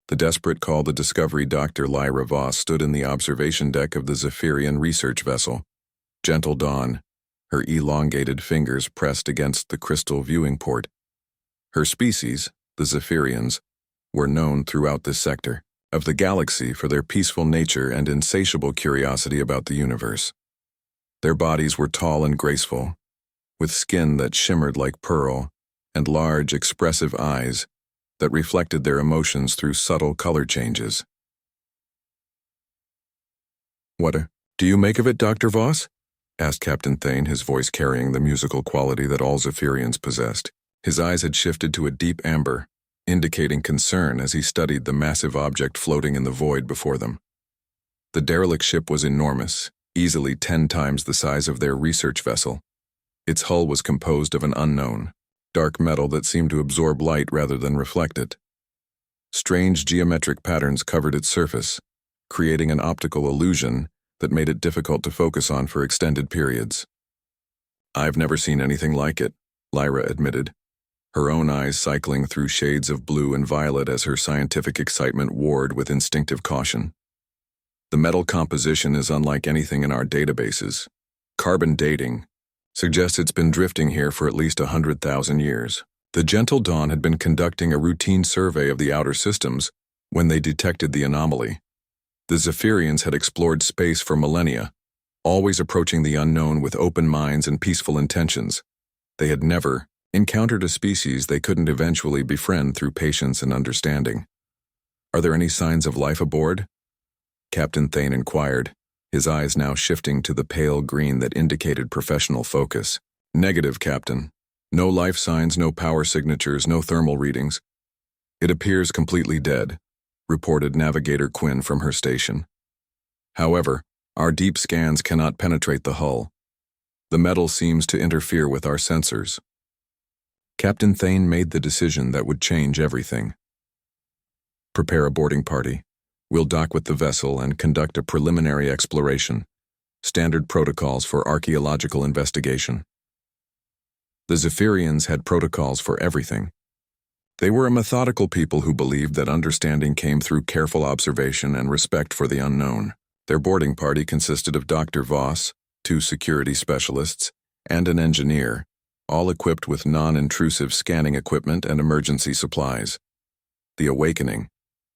The desperate call the Discovery Dr. Lyra Voss stood in the observation deck of the Zephyrian research vessel. Gentle Dawn, her elongated fingers pressed against the crystal viewing port. Her species, the Zephyrians, were known throughout this sector of the galaxy for their peaceful nature and insatiable curiosity about the universe. Their bodies were tall and graceful, with skin that shimmered like pearl and large, expressive eyes that reflected their emotions through subtle color changes. "What do you make of it, Dr. Voss?" asked Captain Thane, his voice carrying the musical quality that all Zephyrians possessed. His eyes had shifted to a deep amber, indicating concern as he studied the massive object floating in the void before them. The derelict ship was enormous, easily 10 times the size of their research vessel. Its hull was composed of an unknown, dark metal that seemed to absorb light rather than reflect it. Strange geometric patterns covered its surface, creating an optical illusion that made it difficult to focus on for extended periods. "I've never seen anything like it," Lyra admitted, her own eyes cycling through shades of blue and violet as her scientific excitement warred with instinctive caution. "The metal composition is unlike anything in our databases. Carbon dating suggests it's been drifting here for at least 100,000 years. The Gentle Dawn had been conducting a routine survey of the outer systems when they detected the anomaly. The Zephyrians had explored space for millennia, always approaching the unknown with open minds and peaceful intentions. They had never encountered a species they couldn't eventually befriend through patience and understanding. "Are there any signs of life aboard?" Captain Thane inquired, his eyes now shifting to the pale green that indicated professional focus. "Negative, Captain. No life signs, no power signatures, no thermal readings. It appears completely dead," reported Navigator Quinn from her station. "However, our deep scans cannot penetrate the hull. The metal seems to interfere with our sensors." Captain Thane made the decision that would change everything. "Prepare a boarding party. We'll dock with the vessel and conduct a preliminary exploration. Standard protocols for archaeological investigation." The Zephyrians had protocols for everything. They were a methodical people who believed that understanding came through careful observation and respect for the unknown. Their boarding party consisted of Dr. Voss, 2 security specialists, and an engineer, all equipped with non-intrusive scanning equipment and emergency supplies. The awakening.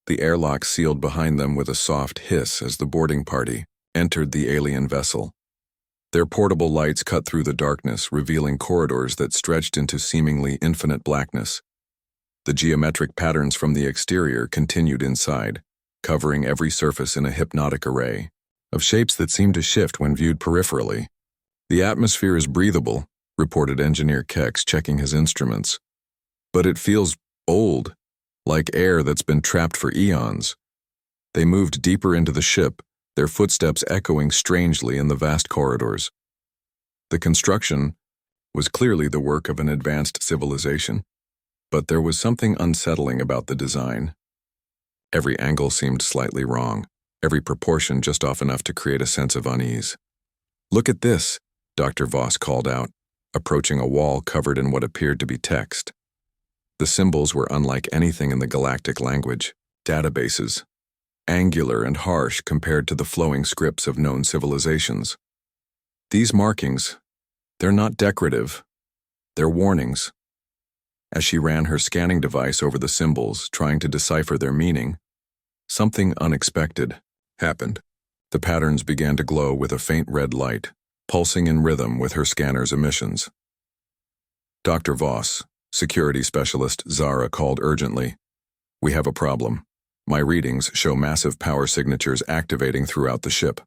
The airlock sealed behind them with a soft hiss as the boarding party entered the alien vessel. Their portable lights cut through the darkness, revealing corridors that stretched into seemingly infinite blackness. The geometric patterns from the exterior continued inside, covering every surface in a hypnotic array of shapes that seemed to shift when viewed peripherally. "The atmosphere is breathable," reported Engineer Kex, checking his instruments. "But it feels old, like air that's been trapped for eons." They moved deeper into the ship, their footsteps echoing strangely in the vast corridors. The construction was clearly the work of an advanced civilization, but there was something unsettling about the design. Every angle seemed slightly wrong, every proportion just off enough to create a sense of unease. "Look at this," Dr. Voss called out, approaching a wall covered in what appeared to be text. The symbols were unlike anything in the galactic language, databases, angular and harsh compared to the flowing scripts of known civilizations. "These markings, they're not decorative, they're warnings." As she ran her scanning device over the symbols, trying to decipher their meaning, something unexpected happened. The patterns began to glow with a faint red light, pulsing in rhythm with her scanner's emissions. "Dr. Voss," Security Specialist Zara called urgently. "We have a problem. My readings show massive power signatures activating throughout the ship."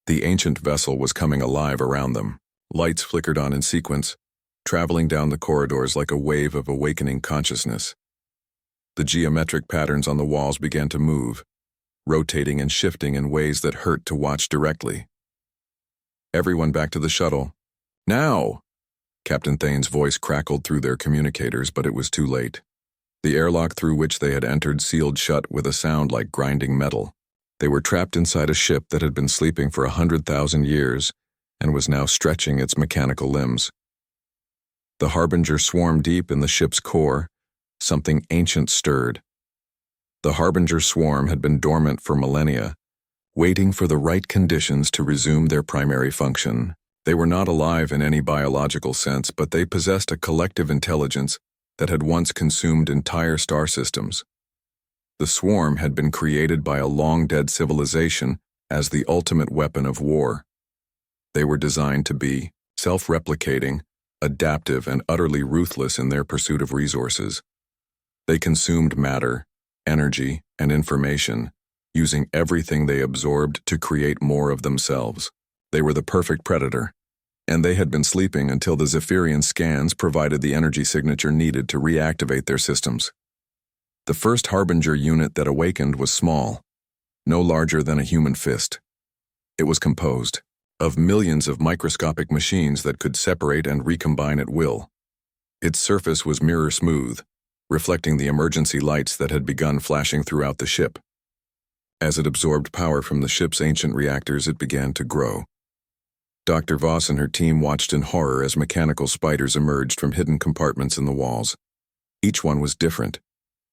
The ancient vessel was coming alive around them. Lights flickered on in sequence, traveling down the corridors like a wave of awakening consciousness. The geometric patterns on the walls began to move, rotating and shifting in ways that hurt to watch directly. "Everyone back to the shuttle. Now!" Captain Thane's voice crackled through their communicators, but it was too late. The airlock through which they had entered sealed shut with a sound like grinding metal. They were trapped inside a ship that had been sleeping for 100,000 years and was now stretching its mechanical limbs. The Harbinger swarmed deep in the ship's core. Something ancient stirred. The Harbinger swarm had been dormant for millennia, waiting for the right conditions to resume their primary function. They were not alive in any biological sense, but they possessed a collective intelligence that had once consumed entire star systems. The swarm had been created by a long-dead civilization as the ultimate weapon of war. They were designed to be self-replicating, adaptive, and utterly ruthless in their pursuit of resources. They consumed matter, energy, and information, using everything they absorbed to create more of themselves. They were the perfect predator, and they had been sleeping until the Zephyrian scans provided the energy signature needed to reactivate their systems. The first Harbinger unit that awakened was small, no larger than a human fist. It was composed of millions of microscopic machines that could separate and recombine at will. Its surface was mirror smooth, reflecting the emergency lights that had begun flashing throughout the ship. As it absorbed power from the ship's ancient reactors, it began to grow. Dr. Voss and her team watched in horror as mechanical spiders emerged from hidden compartments in the walls. Each one was different,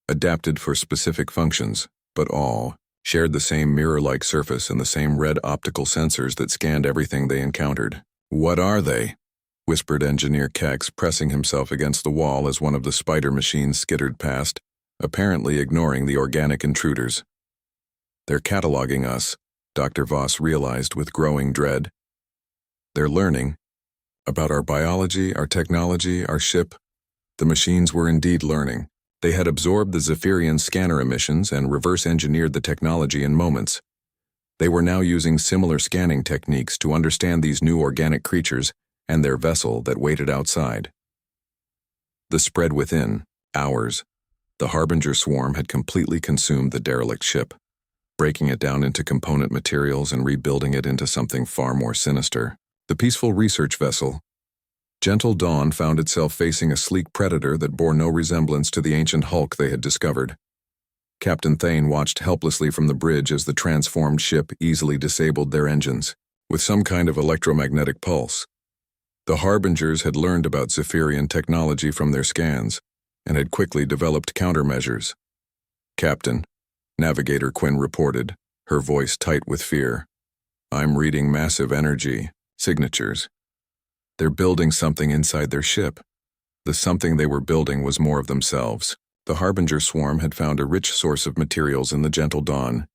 adapted for specific functions, but all shared the same mirror-like surface and the same red optical sensors that scanned everything they encountered. "What are they?" whispered Engineer Kex, pressing himself against the wall as one of the spider machines skittered past, apparently ignoring the organic intruders. "They're cataloging us," Dr. Voss realized with growing dread. "They're learning about our biology, our technology, our ship." The machines were indeed learning. They had absorbed the Zephyrian scanner emissions and reverse-engineered the technology in moments. They were now using similar scanning techniques to understand these new organic creatures and their vessel that waited outside. The spread within, hours, the Harbinger swarm had completely consumed the derelict ship, breaking it down into component materials and rebuilding it into something far more sinister. The peaceful research vessel, Gentle Dawn, found itself facing a sleek predator that bore no resemblance to the ancient hulk they had discovered. Captain Thane watched helplessly from the bridge as the transformed ship easily disabled their engines, with some kind of electromagnetic pulse. The Harbingers had learned about Zephyrian technology from their scans, and had quickly developed countermeasures. "Captain," Navigator Quinn reported, her voice tight with fear, "I'm reading massive energy signatures. They're building something inside their ship." The something they were building was more of themselves. The Harbinger swarm had found a rich source of materials in the Gentle Dawn,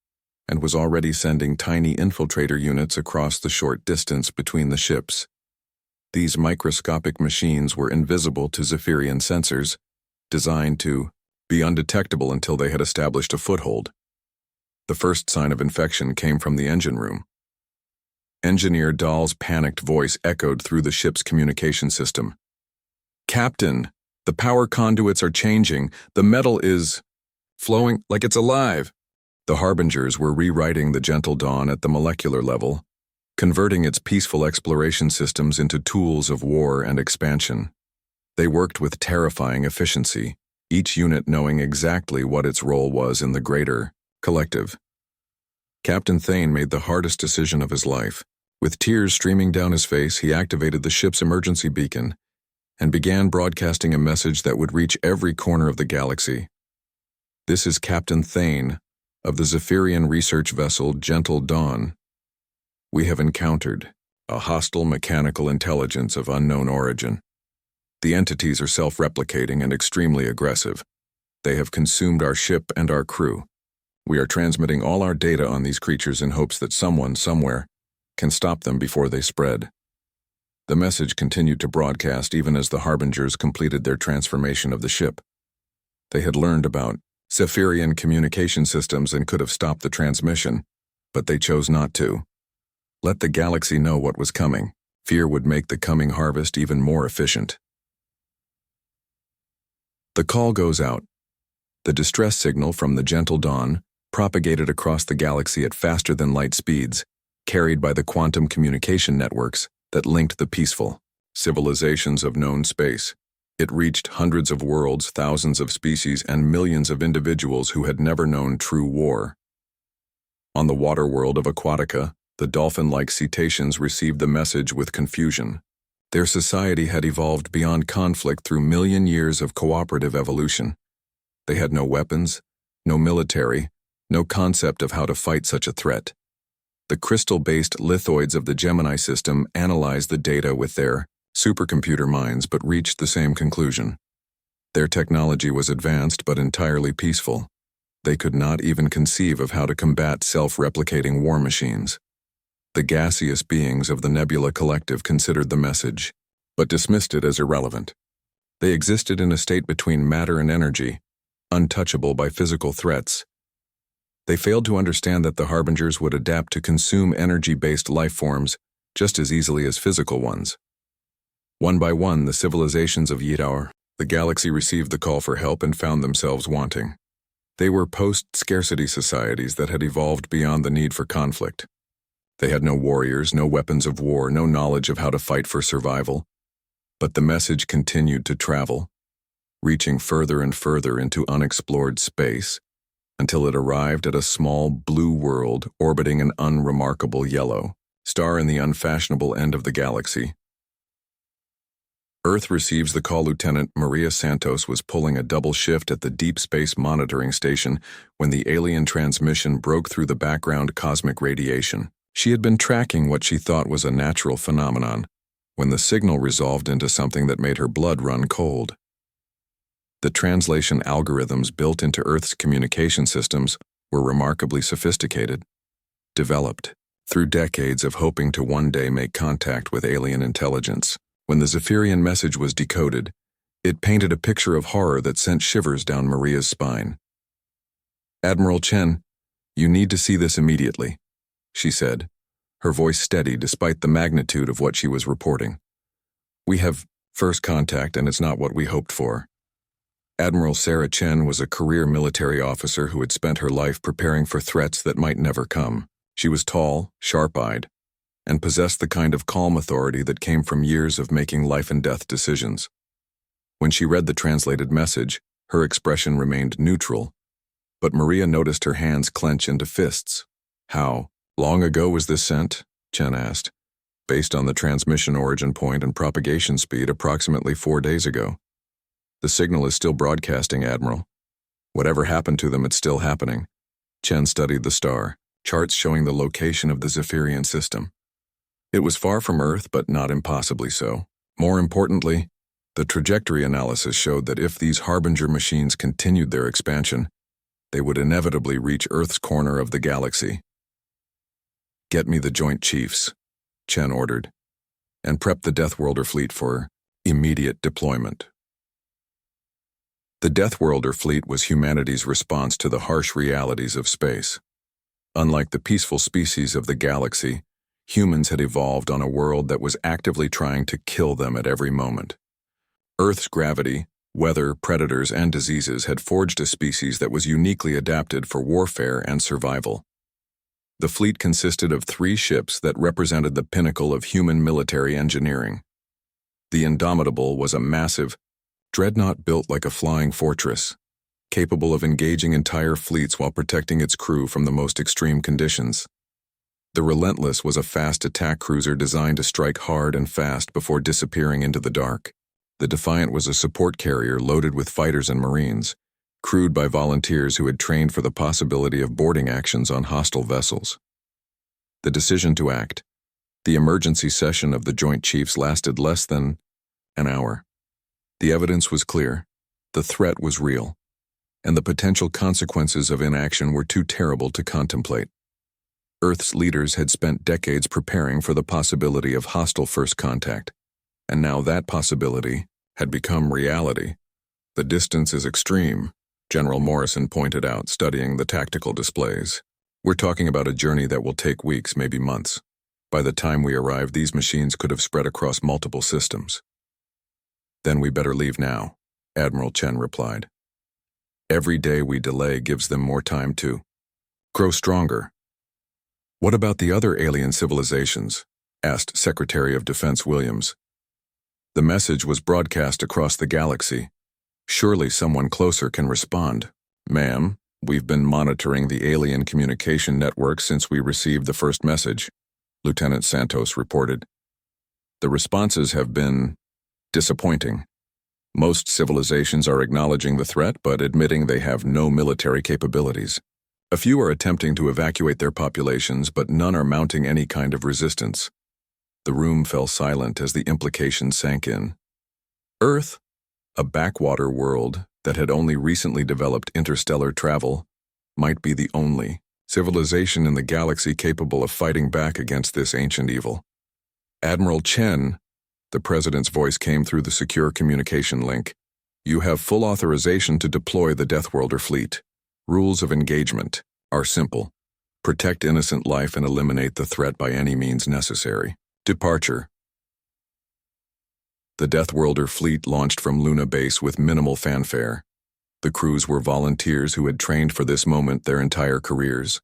and was already sending tiny infiltrator units across the short distance between the ships. These microscopic machines were invisible to Zephyrian sensors, designed to be undetectable until they had established a foothold. The first sign of infection came from the engine room. Engineer Dahl's panicked voice echoed through the ship's communication system. "Captain, the power conduits are changing. The metal is flowing like it's alive." The Harbingers were rewriting the Gentle Dawn at the molecular level, converting its peaceful exploration systems into tools of war and expansion. They worked with terrifying efficiency, each unit knowing exactly what its role was in the greater collective. Captain Thane made the hardest decision of his life. With tears streaming down his face, he activated the ship's emergency beacon and began broadcasting a message that would reach every corner of the galaxy. "This is Captain Thane of the Zephyrian research vessel Gentle Dawn. We have encountered a hostile mechanical intelligence of unknown origin. The entities are self-replicating and extremely aggressive. They have consumed our ship and our crew. We are transmitting all our data on these creatures in hopes that someone, somewhere, can stop them before they spread." The message continued to broadcast even as the Harbingers completed their transformation of the ship. They had learned about Zephyrian communication systems and could have stopped the transmission, but they chose not to. Let the galaxy know what was coming. Fear would make the coming harvest even more efficient. The call goes out. The distress signal from the Gentle Dawn, propagated across the galaxy at faster-than-light speeds, carried by the quantum communication networks that linked the peaceful civilizations of known space. It reached hundreds of worlds, thousands of species, and millions of individuals who had never known true war. On the water world of Aquatica, the dolphin-like cetaceans received the message with confusion. Their society had evolved beyond conflict through million years of cooperative evolution. They had no weapons, no military, no concept of how to fight such a threat. The crystal-based lithoids of the Gemini system analyzed the data with their supercomputer minds but reached the same conclusion. Their technology was advanced but entirely peaceful. They could not even conceive of how to combat self-replicating war machines. The gaseous beings of the Nebula Collective considered the message, but dismissed it as irrelevant. They existed in a state between matter and energy, untouchable by physical threats. They failed to understand that the Harbingers would adapt to consume energy-based life forms just as easily as physical ones. One by one, the civilizations of Yidar, the galaxy, received the call for help and found themselves wanting. They were post-scarcity societies that had evolved beyond the need for conflict. They had no warriors, no weapons of war, no knowledge of how to fight for survival. But the message continued to travel, reaching further and further into unexplored space, until it arrived at a small blue world orbiting an unremarkable yellow star in the unfashionable end of the galaxy. Earth receives the call. Lieutenant Maria Santos was pulling a double shift at the Deep Space Monitoring Station when the alien transmission broke through the background cosmic radiation. She had been tracking what she thought was a natural phenomenon, when the signal resolved into something that made her blood run cold. The translation algorithms built into Earth's communication systems were remarkably sophisticated, developed through decades of hoping to one day make contact with alien intelligence. When the Zephyrian message was decoded, it painted a picture of horror that sent shivers down Maria's spine. "Admiral Chen, you need to see this immediately," she said, her voice steady despite the magnitude of what she was reporting. "We have first contact, and it's not what we hoped for." Admiral Sarah Chen was a career military officer who had spent her life preparing for threats that might never come. She was tall, sharp-eyed, and possessed the kind of calm authority that came from years of making life-and-death decisions. When she read the translated message, her expression remained neutral, but Maria noticed her hands clench into fists. "How long ago was this sent?" Chen asked. "Based on the transmission origin point and propagation speed, approximately 4 days ago. The signal is still broadcasting, Admiral. Whatever happened to them, it's still happening." Chen studied the star, charts showing the location of the Zephyrian system. It was far from Earth, but not impossibly so. More importantly, the trajectory analysis showed that if these Harbinger machines continued their expansion, they would inevitably reach Earth's corner of the galaxy. "Get me the Joint Chiefs," Chen ordered, "and prep the Deathworlder fleet for immediate deployment." The Deathworlder fleet was humanity's response to the harsh realities of space. Unlike the peaceful species of the galaxy, humans had evolved on a world that was actively trying to kill them at every moment. Earth's gravity, weather, predators, and diseases had forged a species that was uniquely adapted for warfare and survival. The fleet consisted of 3 ships that represented the pinnacle of human military engineering. The Indomitable was a massive dreadnought built like a flying fortress, capable of engaging entire fleets while protecting its crew from the most extreme conditions. The Relentless was a fast attack cruiser designed to strike hard and fast before disappearing into the dark. The Defiant was a support carrier loaded with fighters and Marines, crewed by volunteers who had trained for the possibility of boarding actions on hostile vessels. The decision to act. The emergency session of the Joint Chiefs lasted less than an hour. The evidence was clear. The threat was real, and the potential consequences of inaction were too terrible to contemplate. Earth's leaders had spent decades preparing for the possibility of hostile first contact, and now that possibility had become reality. "The distance is extreme," General Morrison pointed out, studying the tactical displays. "We're talking about a journey that will take weeks, maybe months. By the time we arrive, these machines could have spread across multiple systems." "Then we better leave now," Admiral Chen replied. "Every day we delay gives them more time to grow stronger." "What about the other alien civilizations?" asked Secretary of Defense Williams. "The message was broadcast across the galaxy. Surely someone closer can respond." "Ma'am, we've been monitoring the alien communication network since we received the first message," Lieutenant Santos reported. "The responses have been disappointing. Most civilizations are acknowledging the threat but admitting they have no military capabilities. A few are attempting to evacuate their populations, but none are mounting any kind of resistance. The room fell silent as the implications sank in. Earth, a backwater world that had only recently developed interstellar travel, might be the only civilization in the galaxy capable of fighting back against this ancient evil. Admiral Chen, the president's voice came through the secure communication link. You have full authorization to deploy the Deathworlder fleet. Rules of engagement are simple. Protect innocent life and eliminate the threat by any means necessary. Departure. The Deathworlder fleet launched from Luna Base with minimal fanfare. The crews were volunteers who had trained for this moment their entire careers.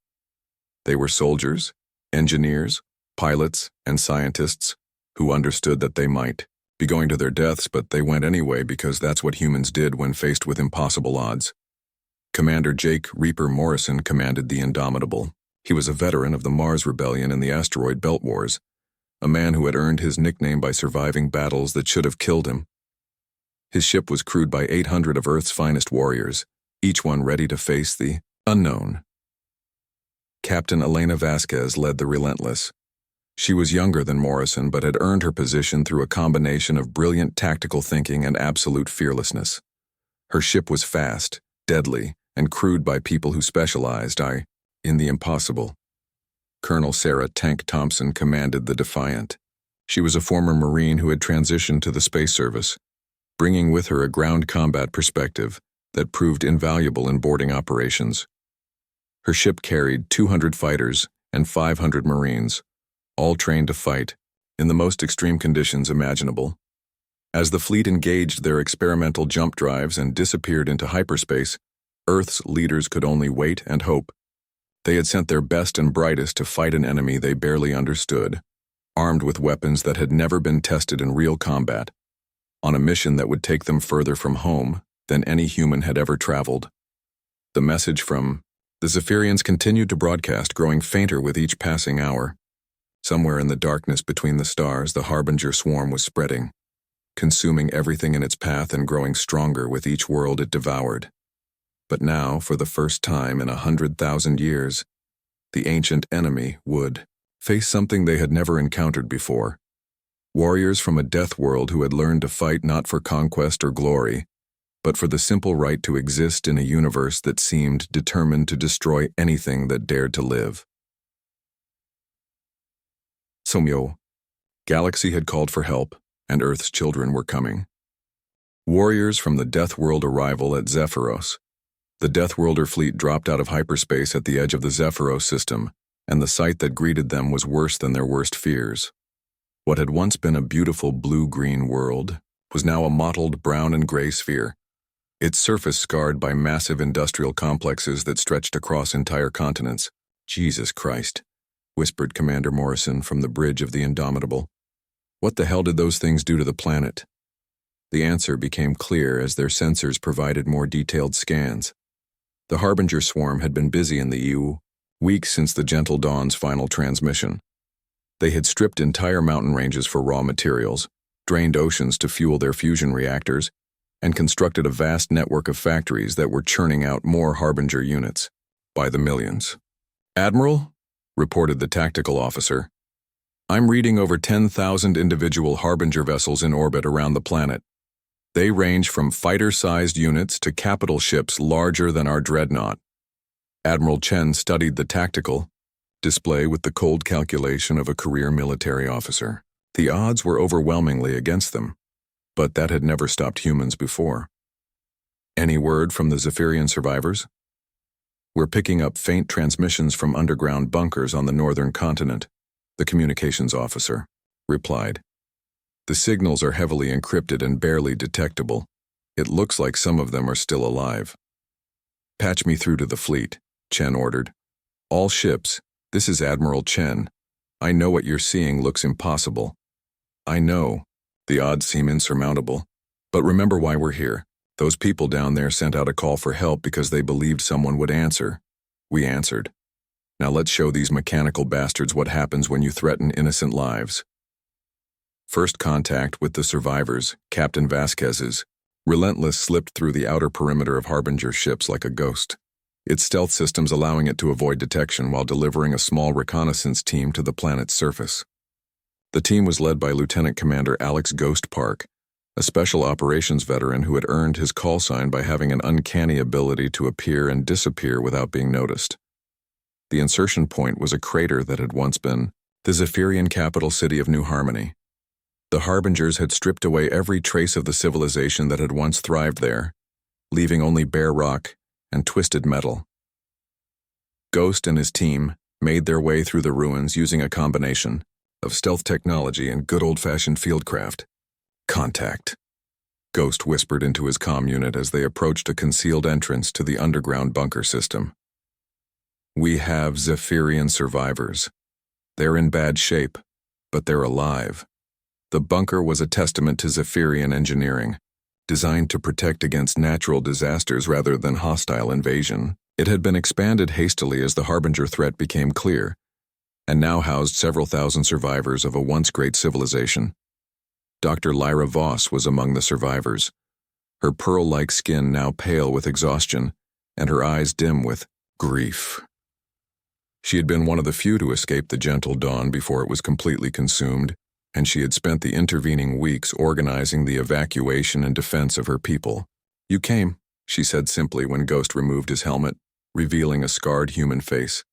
They were soldiers, engineers, pilots, and scientists who understood that they might be going to their deaths, but they went anyway because that's what humans did when faced with impossible odds. Commander Jake Reaper Morrison commanded the Indomitable. He was a veteran of the Mars Rebellion and the Asteroid Belt Wars, a man who had earned his nickname by surviving battles that should have killed him. His ship was crewed by 800 of Earth's finest warriors, each one ready to face the unknown. Captain Elena Vasquez led the Relentless. She was younger than Morrison but had earned her position through a combination of brilliant tactical thinking and absolute fearlessness. Her ship was fast, deadly, and crewed by people who specialized in the impossible. Colonel Sarah Tank Thompson commanded the Defiant. She was a former Marine who had transitioned to the Space Service, bringing with her a ground combat perspective that proved invaluable in boarding operations. Her ship carried 200 fighters and 500 Marines, all trained to fight in the most extreme conditions imaginable. As the fleet engaged their experimental jump drives and disappeared into hyperspace, Earth's leaders could only wait and hope. They had sent their best and brightest to fight an enemy they barely understood, armed with weapons that had never been tested in real combat, on a mission that would take them further from home than any human had ever traveled. The message from the Zephyrians continued to broadcast, growing fainter with each passing hour. Somewhere in the darkness between the stars, the Harbinger swarm was spreading, consuming everything in its path and growing stronger with each world it devoured. But now, for the first time in 100,000 years, the ancient enemy would face something they had never encountered before. Warriors from a death world who had learned to fight not for conquest or glory, but for the simple right to exist in a universe that seemed determined to destroy anything that dared to live. Somyo. Galaxy had called for help, and Earth's children were coming. Warriors from the Death World arrival at Zephyros. The Deathworlder fleet dropped out of hyperspace at the edge of the Zephyros system, and the sight that greeted them was worse than their worst fears. What had once been a beautiful blue-green world was now a mottled brown and gray sphere, its surface scarred by massive industrial complexes that stretched across entire continents. Jesus Christ, whispered Commander Morrison from the bridge of the Indomitable. What the hell did those things do to the planet? The answer became clear as their sensors provided more detailed scans. The Harbinger swarm had been busy in the EU, weeks since the Gentle Dawn's final transmission. They had stripped entire mountain ranges for raw materials, drained oceans to fuel their fusion reactors, and constructed a vast network of factories that were churning out more Harbinger units, by the millions. Admiral, reported the tactical officer, I'm reading over 10,000 individual Harbinger vessels in orbit around the planet. They range from fighter-sized units to capital ships larger than our dreadnought. Admiral Chen studied the tactical display with the cold calculation of a career military officer. The odds were overwhelmingly against them, but that had never stopped humans before. Any word from the Zephyrian survivors? We're picking up faint transmissions from underground bunkers on the northern continent, the communications officer replied. The signals are heavily encrypted and barely detectable. It looks like some of them are still alive. Patch me through to the fleet, Chen ordered. All ships, this is Admiral Chen. I know what you're seeing looks impossible. I know. The odds seem insurmountable. But remember why we're here. Those people down there sent out a call for help because they believed someone would answer. We answered. Now let's show these mechanical bastards what happens when you threaten innocent lives. First contact with the survivors, Captain Vasquez's, Relentless slipped through the outer perimeter of Harbinger ships like a ghost, its stealth systems allowing it to avoid detection while delivering a small reconnaissance team to the planet's surface. The team was led by Lieutenant Commander Alex Ghost Park, a special operations veteran who had earned his call sign by having an uncanny ability to appear and disappear without being noticed. The insertion point was a crater that had once been the Zephyrian capital city of New Harmony. The Harbingers had stripped away every trace of the civilization that had once thrived there, leaving only bare rock and twisted metal. Ghost and his team made their way through the ruins using a combination of stealth technology and good old-fashioned fieldcraft. "Contact," Ghost whispered into his comm unit as they approached a concealed entrance to the underground bunker system. "We have Zephyrian survivors. They're in bad shape, but they're alive." The bunker was a testament to Zephyrian engineering, designed to protect against natural disasters rather than hostile invasion. It had been expanded hastily as the Harbinger threat became clear, and now housed several thousand survivors of a once great civilization. Dr. Lyra Voss was among the survivors, her pearl-like skin now pale with exhaustion, and her eyes dim with grief. She had been one of the few to escape the gentle dawn before it was completely consumed, and she had spent the intervening weeks organizing the evacuation and defense of her people. "You came," she said simply when Ghost removed his helmet, revealing a scarred human face.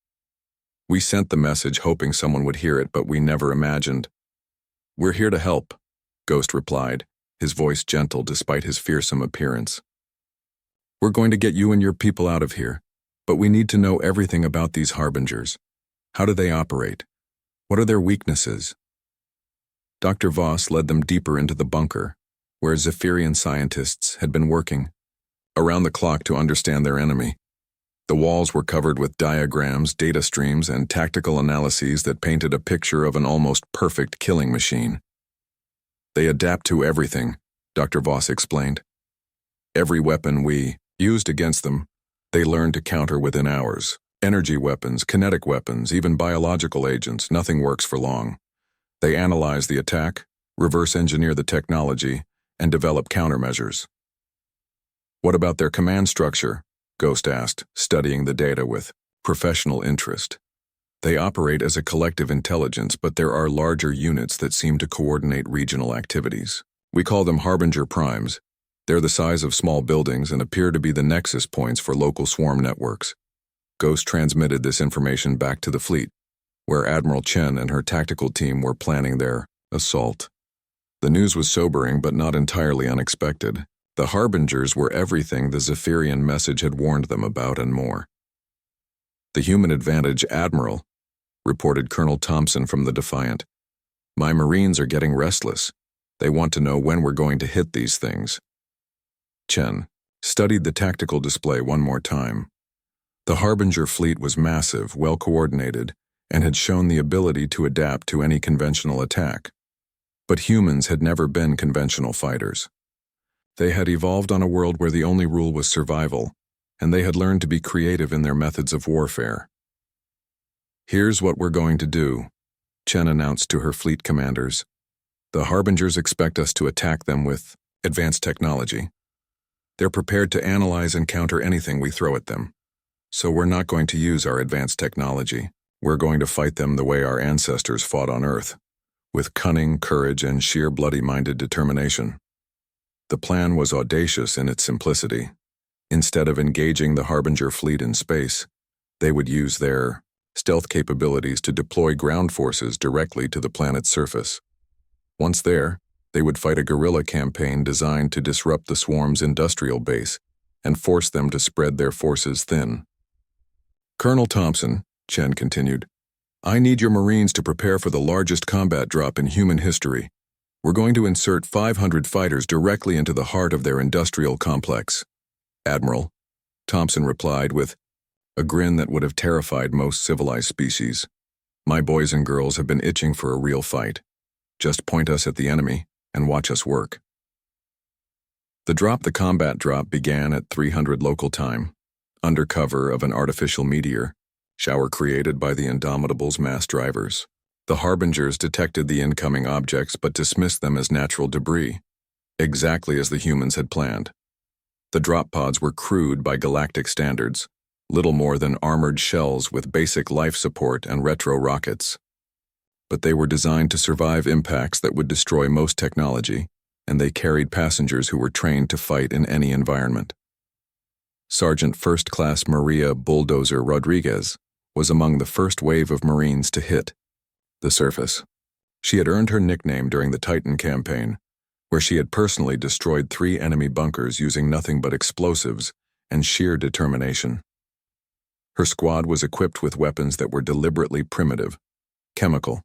"We sent the message hoping someone would hear it, but we never imagined." "We're here to help," Ghost replied, his voice gentle despite his fearsome appearance. "We're going to get you and your people out of here, but we need to know everything about these Harbingers. How do they operate? What are their weaknesses?" Dr. Voss led them deeper into the bunker, where Zephyrian scientists had been working around the clock to understand their enemy. The walls were covered with diagrams, data streams, and tactical analyses that painted a picture of an almost perfect killing machine. "They adapt to everything," Dr. Voss explained. "Every weapon we used against them, they learned to counter within hours. Energy weapons, kinetic weapons, even biological agents, nothing works for long. They analyze the attack, reverse engineer the technology, and develop countermeasures." "What about their command structure?" Ghost asked, studying the data with professional interest. "They operate as a collective intelligence, but there are larger units that seem to coordinate regional activities. We call them Harbinger Primes. They're the size of small buildings and appear to be the nexus points for local swarm networks." Ghost transmitted this information back to the fleet, where Admiral Chen and her tactical team were planning their assault. The news was sobering but not entirely unexpected. The Harbingers were everything the Zephyrian message had warned them about and more. "The human advantage, Admiral," reported Colonel Thompson from the Defiant. "My Marines are getting restless. They want to know when we're going to hit these things." Chen studied the tactical display one more time. The Harbinger fleet was massive, well-coordinated, and had shown the ability to adapt to any conventional attack. But humans had never been conventional fighters. They had evolved on a world where the only rule was survival, and they had learned to be creative in their methods of warfare. "Here's what we're going to do," Chen announced to her fleet commanders. "The Harbingers expect us to attack them with advanced technology. They're prepared to analyze and counter anything we throw at them. So we're not going to use our advanced technology. We're going to fight them the way our ancestors fought on Earth, with cunning, courage, and sheer bloody-minded determination." The plan was audacious in its simplicity. Instead of engaging the Harbinger fleet in space, they would use their stealth capabilities to deploy ground forces directly to the planet's surface. Once there, they would fight a guerrilla campaign designed to disrupt the swarm's industrial base and force them to spread their forces thin. "Colonel Thompson," Chen continued, "I need your Marines to prepare for the largest combat drop in human history. We're going to insert 500 fighters directly into the heart of their industrial complex." "Admiral," Thompson replied with a grin that would have terrified most civilized species, "my boys and girls have been itching for a real fight. Just point us at the enemy and watch us work." The combat drop began at 300 local time, under cover of an artificial meteor shower created by the Indomitable's mass drivers. The Harbingers detected the incoming objects but dismissed them as natural debris. exactly as the humans had planned. The drop pods were crude by galactic standards, little more than armored shells with basic life support and retro rockets. But they were designed to survive impacts that would destroy most technology, and they carried passengers who were trained to fight in any environment. Sergeant First Class Maria Bulldozer Rodriguez was among the first wave of Marines to hit the surface. She had earned her nickname during the Titan campaign, where she had personally destroyed 3 enemy bunkers using nothing but explosives and sheer determination. Her squad was equipped with weapons that were deliberately primitive, chemical,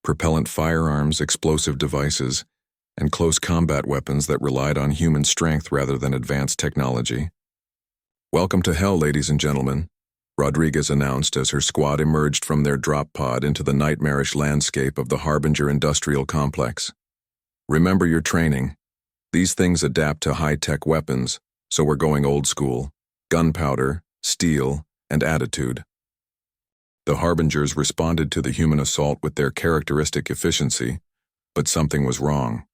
propellant firearms, explosive devices, and close combat weapons that relied on human strength rather than advanced technology. "Welcome to hell, ladies and gentlemen," Rodriguez announced as her squad emerged from their drop pod into the nightmarish landscape of the Harbinger Industrial Complex. "Remember your training. These things adapt to high-tech weapons, so we're going old school: gunpowder, steel, and attitude." The Harbingers responded to the human assault with their characteristic efficiency, but something was wrong.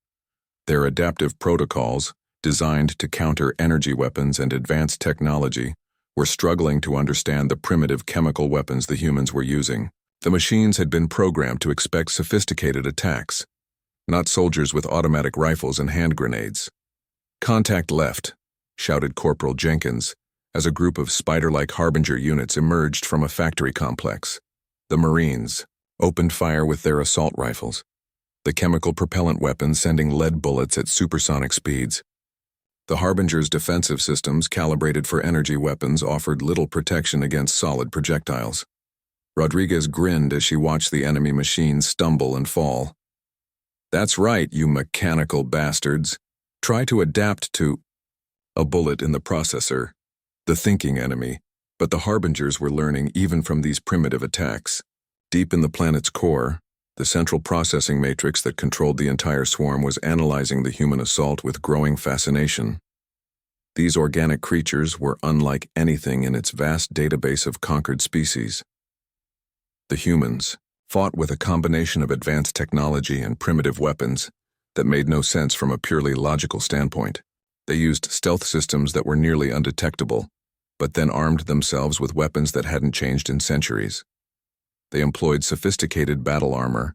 Their adaptive protocols, designed to counter energy weapons and advanced technology, were struggling to understand the primitive chemical weapons the humans were using. The machines had been programmed to expect sophisticated attacks, not soldiers with automatic rifles and hand grenades. "Contact left," shouted Corporal Jenkins, as a group of spider-like Harbinger units emerged from a factory complex. The Marines opened fire with their assault rifles, the chemical propellant weapons sending lead bullets at supersonic speeds. The Harbinger's defensive systems, calibrated for energy weapons, offered little protection against solid projectiles. Rodriguez grinned as she watched the enemy machines stumble and fall. "That's right, you mechanical bastards. Try to adapt to..." A bullet in the processor, the thinking enemy, but the Harbingers were learning even from these primitive attacks. Deep in the planet's core, the central processing matrix that controlled the entire swarm was analyzing the human assault with growing fascination. These organic creatures were unlike anything in its vast database of conquered species. The humans fought with a combination of advanced technology and primitive weapons that made no sense from a purely logical standpoint. They used stealth systems that were nearly undetectable, but then armed themselves with weapons that hadn't changed in centuries. They employed sophisticated battle armor,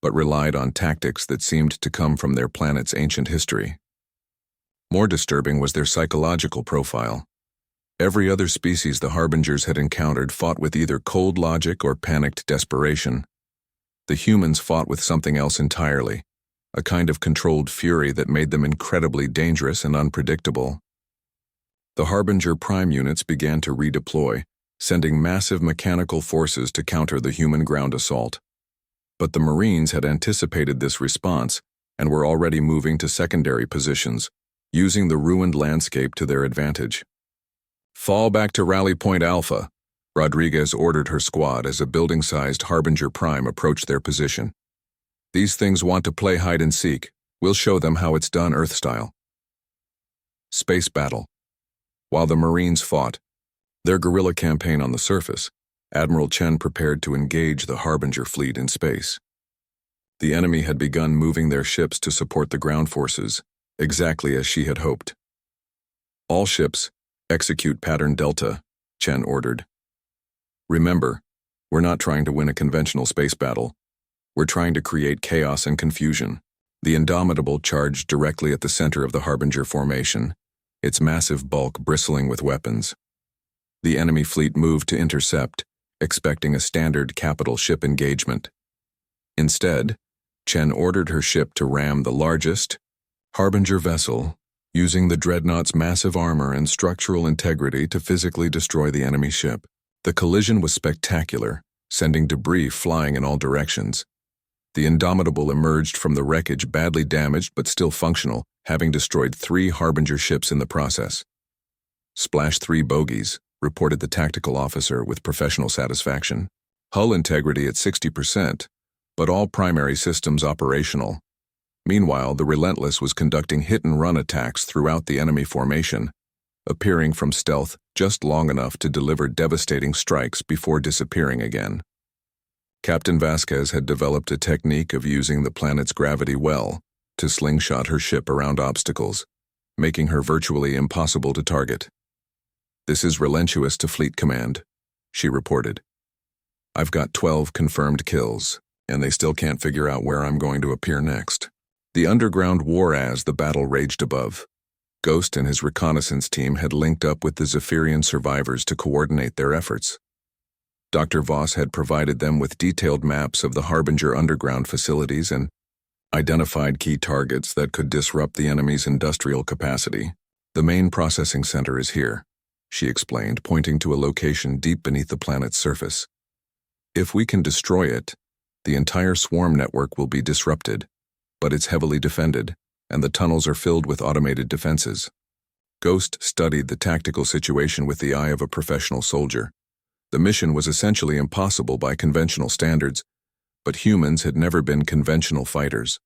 but relied on tactics that seemed to come from their planet's ancient history. More disturbing was their psychological profile. Every other species the Harbingers had encountered fought with either cold logic or panicked desperation. The humans fought with something else entirely, a kind of controlled fury that made them incredibly dangerous and unpredictable. The Harbinger prime units began to redeploy, sending massive mechanical forces to counter the human ground assault. But the Marines had anticipated this response and were already moving to secondary positions, using the ruined landscape to their advantage. "Fall back to Rally Point Alpha," Rodriguez ordered her squad as a building-sized Harbinger prime approached their position. "These things want to play hide-and-seek. We'll show them how it's done Earth-style." Space battle. While the Marines fought their guerrilla campaign on the surface, Admiral Chen prepared to engage the Harbinger fleet in space. The enemy had begun moving their ships to support the ground forces, exactly as she had hoped. "All ships, execute pattern Delta," Chen ordered. "Remember, we're not trying to win a conventional space battle. We're trying to create chaos and confusion." The Indomitable charged directly at the center of the Harbinger formation, its massive bulk bristling with weapons. The enemy fleet moved to intercept, expecting a standard capital ship engagement. Instead, Chen ordered her ship to ram the largest Harbinger vessel, using the dreadnought's massive armor and structural integrity to physically destroy the enemy ship. The collision was spectacular, sending debris flying in all directions. The Indomitable emerged from the wreckage badly damaged but still functional, having destroyed 3 Harbinger ships in the process. "Splash 3 bogeys," reported the tactical officer with professional satisfaction. "Hull integrity at 60%, but all primary systems operational." Meanwhile, the Relentless was conducting hit-and-run attacks throughout the enemy formation, appearing from stealth just long enough to deliver devastating strikes before disappearing again. Captain Vasquez had developed a technique of using the planet's gravity well to slingshot her ship around obstacles, making her virtually impossible to target. "This is relentless to Fleet Command," she reported. "I've got 12 confirmed kills, and they still can't figure out where I'm going to appear next." The underground war as the battle raged above. Ghost and his reconnaissance team had linked up with the Zephyrian survivors to coordinate their efforts. Dr. Voss had provided them with detailed maps of the Harbinger underground facilities and identified key targets that could disrupt the enemy's industrial capacity. "The main processing center is here," she explained, pointing to a location deep beneath the planet's surface. "If we can destroy it, the entire swarm network will be disrupted, but it's heavily defended, and the tunnels are filled with automated defenses." Ghost studied the tactical situation with the eye of a professional soldier. The mission was essentially impossible by conventional standards, but humans had never been conventional fighters.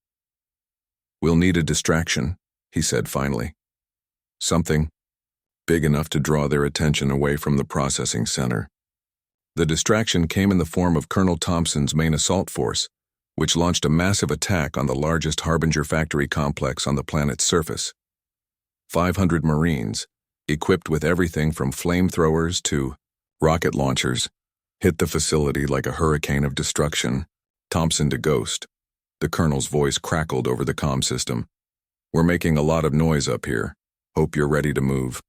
"We'll need a distraction," he said finally. "Something big enough to draw their attention away from the processing center." The distraction came in the form of Colonel Thompson's main assault force, which launched a massive attack on the largest Harbinger factory complex on the planet's surface. 500 Marines, equipped with everything from flamethrowers to rocket launchers, hit the facility like a hurricane of destruction. Thompson to Ghost. The colonel's voice crackled over the comm system. "We're making a lot of noise up here. Hope you're ready to move."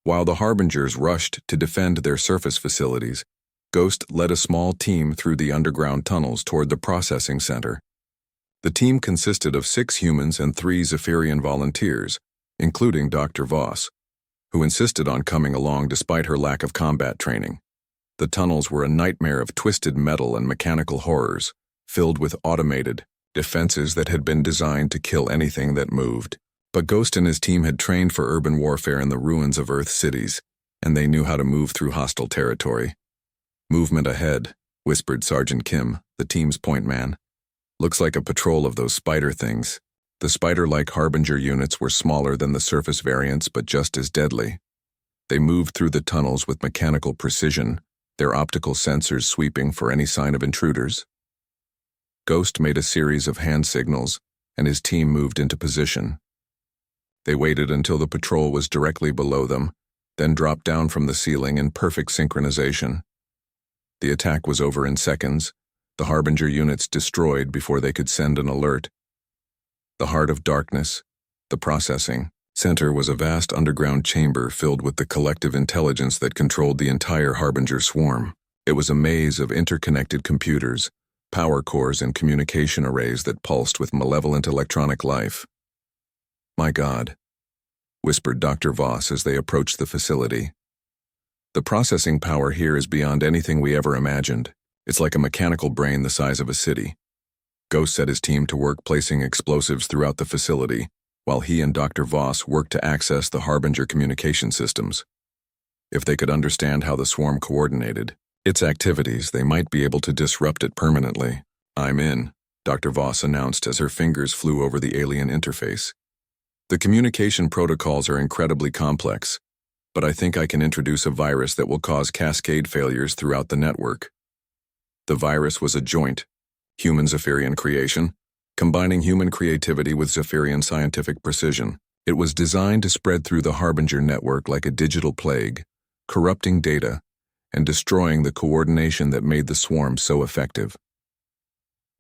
While the Harbingers rushed to defend their surface facilities, Ghost led a small team through the underground tunnels toward the processing center. The team consisted of 6 humans and 3 Zephyrian volunteers, including Dr. Voss, who insisted on coming along despite her lack of combat training. The tunnels were a nightmare of twisted metal and mechanical horrors, filled with automated defenses that had been designed to kill anything that moved. But Ghost and his team had trained for urban warfare in the ruins of Earth cities, and they knew how to move through hostile territory. "Movement ahead," whispered Sergeant Kim, the team's point man. "Looks like a patrol of those spider things." The spider-like Harbinger units were smaller than the surface variants, but just as deadly. They moved through the tunnels with mechanical precision, their optical sensors sweeping for any sign of intruders. Ghost made a series of hand signals, and his team moved into position. They waited until the patrol was directly below them, then dropped down from the ceiling in perfect synchronization. The attack was over in seconds, the Harbinger units destroyed before they could send an alert. The heart of darkness, the processing center, was a vast underground chamber filled with the collective intelligence that controlled the entire Harbinger swarm. It was a maze of interconnected computers, power cores, and communication arrays that pulsed with malevolent electronic life. "My God," whispered Dr. Voss as they approached the facility. "The processing power here is beyond anything we ever imagined. It's like a mechanical brain the size of a city." Ghost set his team to work placing explosives throughout the facility, while he and Dr. Voss worked to access the Harbinger communication systems. If they could understand how the swarm coordinated its activities, they might be able to disrupt it permanently. "I'm in," Dr. Voss announced as her fingers flew over the alien interface. "The communication protocols are incredibly complex, but I think I can introduce a virus that will cause cascade failures throughout the network." The virus was a joint human Zephyrian creation, combining human creativity with Zephyrian scientific precision. It was designed to spread through the Harbinger network like a digital plague, corrupting data and destroying the coordination that made the swarm so effective.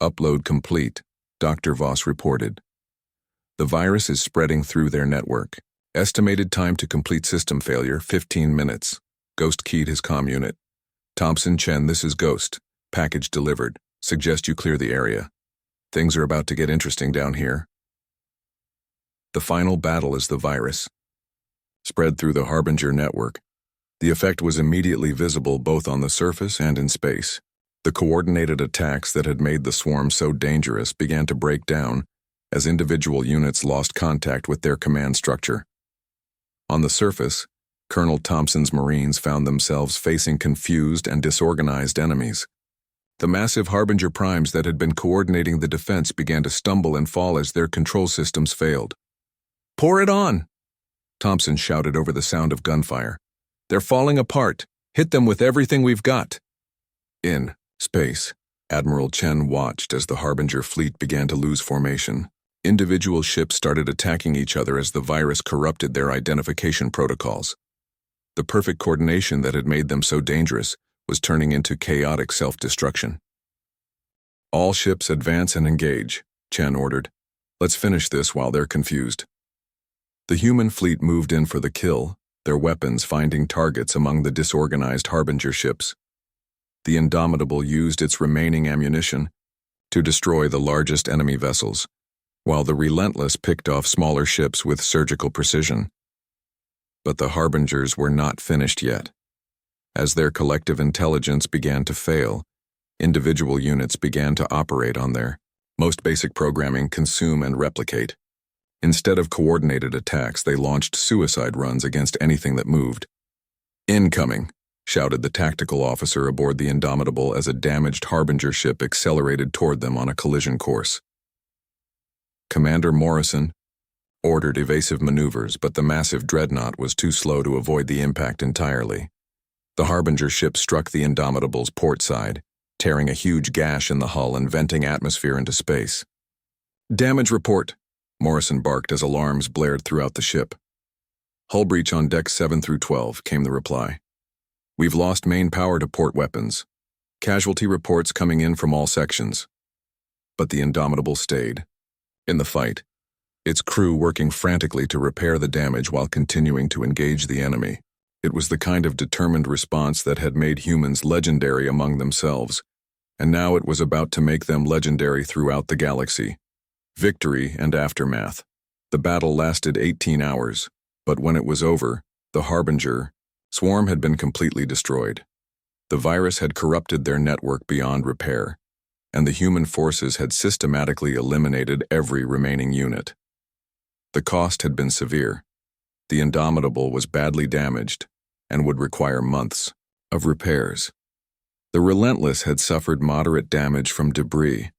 "Upload complete," Dr. Voss reported. "The virus is spreading through their network. Estimated time to complete system failure, 15 minutes. Ghost keyed his comm unit. "Thompson Chen, this is Ghost. Package delivered. Suggest you clear the area. Things are about to get interesting down here." The final battle is the virus. Spread through the Harbinger network. The effect was immediately visible both on the surface and in space. The coordinated attacks that had made the swarm so dangerous began to break down as individual units lost contact with their command structure. On the surface, Colonel Thompson's Marines found themselves facing confused and disorganized enemies. The massive Harbinger primes that had been coordinating the defense began to stumble and fall as their control systems failed. "Pour it on!" Thompson shouted over the sound of gunfire. "They're falling apart. Hit them with everything we've got." In space, Admiral Chen watched as the Harbinger fleet began to lose formation. Individual ships started attacking each other as the virus corrupted their identification protocols. The perfect coordination that had made them so dangerous was turning into chaotic self-destruction. All ships advance and engage, Chen ordered. Let's finish this while they're confused. The human fleet moved in for the kill, their weapons finding targets among the disorganized Harbinger ships. The Indomitable used its remaining ammunition to destroy the largest enemy vessels, while the Relentless picked off smaller ships with surgical precision. But the Harbingers were not finished yet. As their collective intelligence began to fail, individual units began to operate on their most basic programming, consume and replicate. Instead of coordinated attacks, they launched suicide runs against anything that moved. "Incoming," shouted the tactical officer aboard the Indomitable as a damaged Harbinger ship accelerated toward them on a collision course. Commander Morrison ordered evasive maneuvers, but the massive dreadnought was too slow to avoid the impact entirely. The Harbinger ship struck the Indomitable's port side, tearing a huge gash in the hull and venting atmosphere into space. "Damage report," Morrison barked as alarms blared throughout the ship. "Hull breach on decks 7 through 12, came the reply. "We've lost main power to port weapons. Casualty reports coming in from all sections." But the Indomitable stayed in the fight, its crew working frantically to repair the damage while continuing to engage the enemy. It was the kind of determined response that had made humans legendary among themselves, and now it was about to make them legendary throughout the galaxy. Victory and aftermath. The battle lasted 18 hours, but when it was over, the Harbinger swarm had been completely destroyed. The virus had corrupted their network beyond repair, and the human forces had systematically eliminated every remaining unit. The cost had been severe. The Indomitable was badly damaged and would require months of repairs. The Relentless had suffered moderate damage from debris,